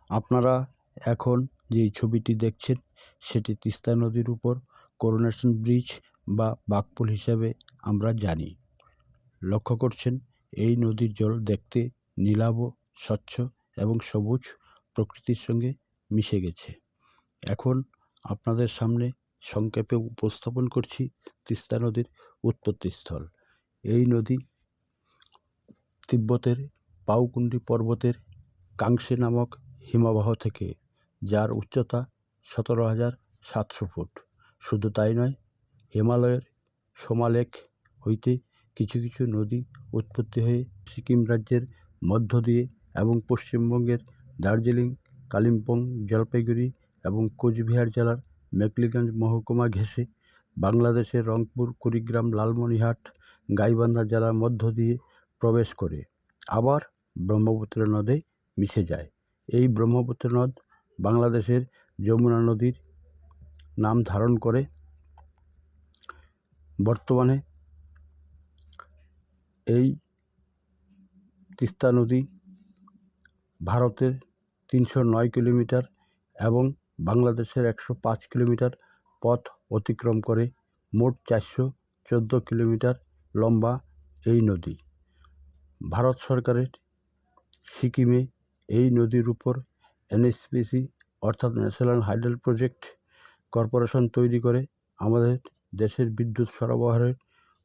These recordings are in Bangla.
আপনারা এখন যেই ছবিটি দেখছেন সেটি তিস্তা নদীর উপর করোনেশন ব্রিজ বা বাঁকপুল হিসাবে আমরা জানি। লক্ষ্য করছেন এই নদীর জল দেখতে নীলাভ, স্বচ্ছ এবং সবুজ প্রকৃতির সঙ্গে মিশে গেছে। এখন আপনাদের সামনে সংক্ষেপে উপস্থাপন করছি তিস্তা নদীর উৎপত্তিস্থল। এই নদী তিব্বতের পাউকুন্ডি পর্বতের কাংসে নামক হিমবাহ থেকে, যার উচ্চতা 17,700 ফুট। শুধু তাই নয়, হিমালয়ের সোমালেখ হইতে কিছু কিছু নদী উৎপত্তি হয়ে সিকিম রাজ্যের মধ্য দিয়ে এবং পশ্চিমবঙ্গের দার্জিলিং, কালিম্পং, জলপাইগুড়ি এবং কোচবিহার জেলার মেখলিগঞ্জ মহকুমা ঘেঁষে বাংলাদেশের রংপুর, কুড়িগ্রাম, লালমনিরহাট, গাইবান্ধা জেলার মধ্য দিয়ে প্রবেশ করে আবার ব্রহ্মপুত্র নদে মিশে যায়। এই ব্রহ্মপুত্র নদ বাংলাদেশের যমুনা নদীর নাম ধারণ করে। বর্তমানে এই তিস্তা নদী ভারতের 309 কিলোমিটার এবং বাংলাদেশের 105 কিলোমিটার পথ অতিক্রম করে মোট 414 কিলোমিটার লম্বা এই নদী। ভারত সরকারের সিকিমে এই নদীর উপর এনএইচপিসি অর্থাৎ ন্যাশনাল হাইড্রো প্রজেক্ট কর্পোরেশন তৈরি করে আমাদের দেশের বিদ্যুৎ সরবরাহের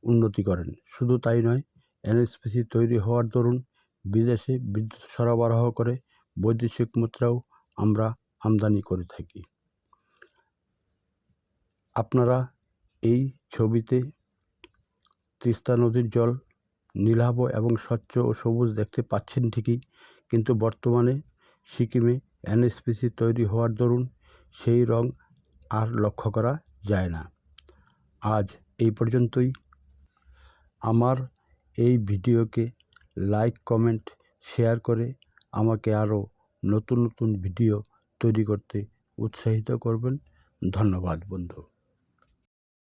উন্নতি করেন। শুধু তাই নয়, এনএইচপিসি তৈরি হওয়ার দরুন বিদেশে বিদ্যুৎ সরবরাহ করে বৈদেশিক মুদ্রাও আমরা আমদানি করে থাকি। আপনারা এই ছবিতে তিস্তা নদীর জল নীলাভ এবং স্বচ্ছ ও সবুজ দেখতে পাচ্ছেন ঠিকই, কিন্তু বর্তমানে সিকিমে এনএইচপিসি তৈরি হওয়ার দরুন সেই রং আর লক্ষ্য করা যায় না। আজ এই পর্যন্তই। আমার এই ভিডিওকে লাইক, কমেন্ট, শেয়ার করে আমাকে আরও নতুন নতুন ভিডিও তৈরি করতে উৎসাহিত করবেন। ধন্যবাদ বন্ধু।